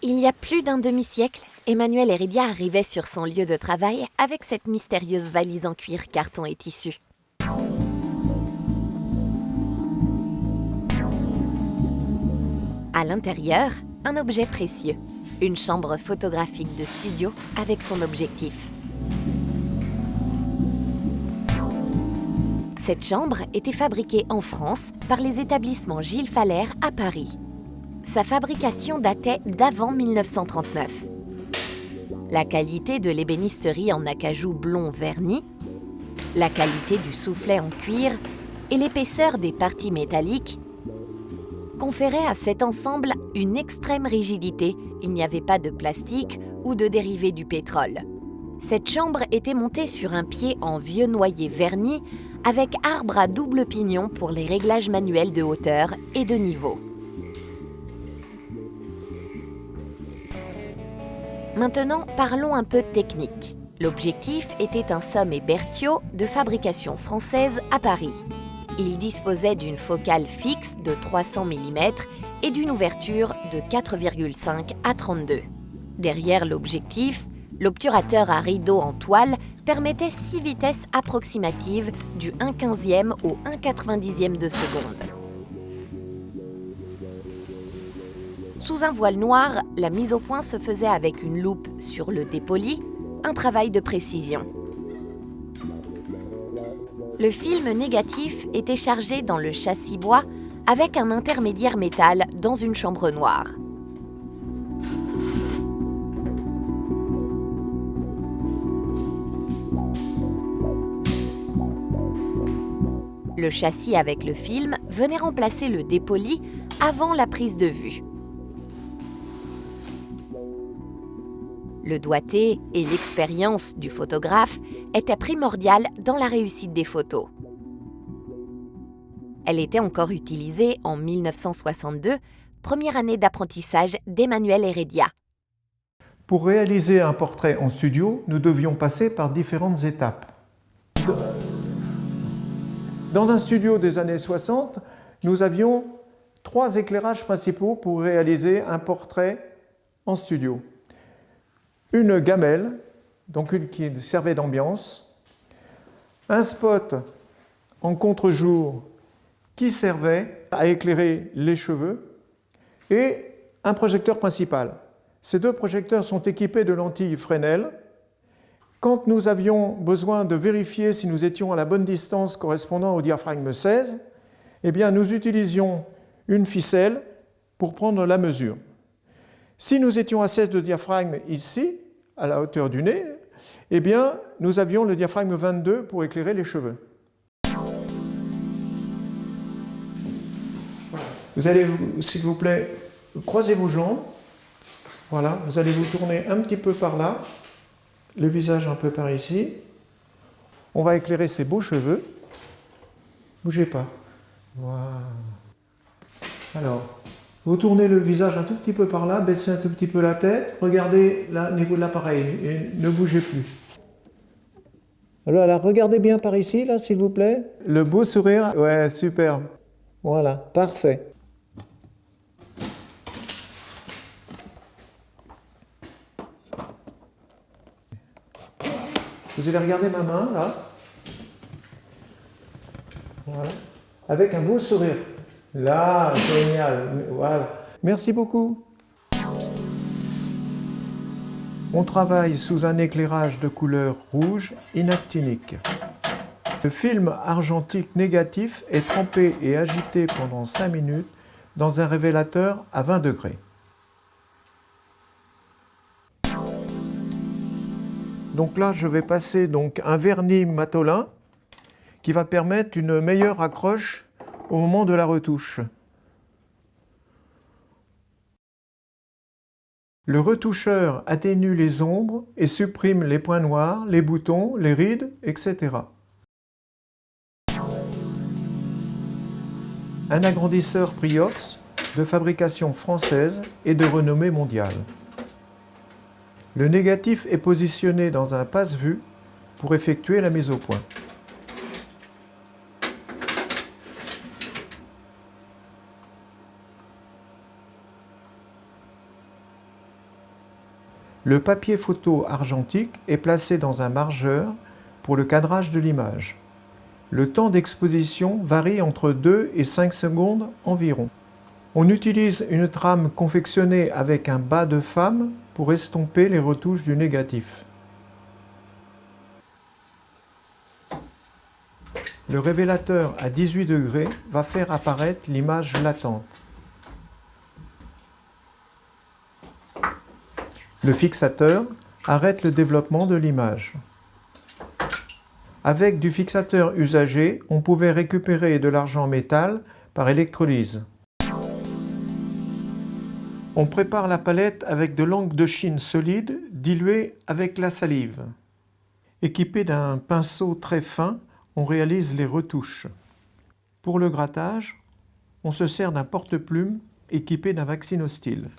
Il y a plus d'un demi-siècle, Emmanuel Heredia arrivait sur son lieu de travail avec cette mystérieuse valise en cuir, carton et tissu. À l'intérieur, un objet précieux, une chambre photographique de studio avec son objectif. Cette chambre était fabriquée en France par les établissements Gilles Faller à Paris. Sa fabrication datait d'avant 1939. La qualité de l'ébénisterie en acajou blond verni, la qualité du soufflet en cuir et l'épaisseur des parties métalliques conféraient à cet ensemble une extrême rigidité. Il n'y avait pas de plastique ou de dérivés du pétrole. Cette chambre était montée sur un pied en vieux noyer verni avec arbre à double pignon pour les réglages manuels de hauteur et de niveau. Maintenant, parlons un peu technique. L'objectif était un Sommet Berthiaud de fabrication française à Paris. Il disposait d'une focale fixe de 300 mm et d'une ouverture de 4,5 à 32. Derrière l'objectif, l'obturateur à rideau en toile permettait 6 vitesses approximatives du 1/15e au 1/90e de seconde. Sous un voile noir, la mise au point se faisait avec une loupe sur le dépoli, un travail de précision. Le film négatif était chargé dans le châssis bois avec un intermédiaire métal dans une chambre noire. Le châssis avec le film venait remplacer le dépoli avant la prise de vue. Le doigté et l'expérience du photographe étaient primordiales dans la réussite des photos. Elle était encore utilisée en 1962, première année d'apprentissage d'Emmanuel Heredia. Pour réaliser un portrait en studio, nous devions passer par différentes étapes. Dans un studio des années 60, nous avions 3 éclairages principaux pour réaliser un portrait en studio. Une gamelle, donc une qui servait d'ambiance, un spot en contre-jour qui servait à éclairer les cheveux et un projecteur principal. Ces 2 projecteurs sont équipés de lentilles Fresnel. Quand nous avions besoin de vérifier si nous étions à la bonne distance correspondant au diaphragme 16, eh bien nous utilisions une ficelle pour prendre la mesure. Si nous étions à 16 de diaphragme ici, à la hauteur du nez, eh bien, nous avions le diaphragme 22 pour éclairer les cheveux. Vous allez, s'il vous plaît, croiser vos jambes. Voilà, vous allez vous tourner un petit peu par là, le visage un peu par ici. On va éclairer ces beaux cheveux. Bougez pas. Voilà. Alors, vous tournez le visage un tout petit peu par là, baissez un tout petit peu la tête, regardez le niveau de l'appareil et ne bougez plus. Alors, regardez bien par ici, là, s'il vous plaît. Le beau sourire, ouais, superbe. Voilà, parfait. Vous allez regarder ma main, là. Voilà. Avec un beau sourire. Là, génial. Voilà. Merci beaucoup. On travaille sous un éclairage de couleur rouge inactinique. Le film argentique négatif est trempé et agité pendant 5 minutes dans un révélateur à 20 degrés. Donc là, je vais passer un vernis matolin qui va permettre une meilleure accroche au moment de la retouche. Le retoucheur atténue les ombres et supprime les points noirs, les boutons, les rides, etc. Un agrandisseur Priox de fabrication française et de renommée mondiale. Le négatif est positionné dans un passe-vue pour effectuer la mise au point. Le papier photo argentique est placé dans un margeur pour le cadrage de l'image. Le temps d'exposition varie entre 2 et 5 secondes environ. On utilise une trame confectionnée avec un bas de femme pour estomper les retouches du négatif. Le révélateur à 18 degrés va faire apparaître l'image latente. Le fixateur arrête le développement de l'image. Avec du fixateur usagé, on pouvait récupérer de l'argent en métal par électrolyse. On prépare la palette avec de l'encre de Chine solide diluée avec la salive. Équipé d'un pinceau très fin, on réalise les retouches. Pour le grattage, on se sert d'un porte-plume équipé d'un vaccinostyle.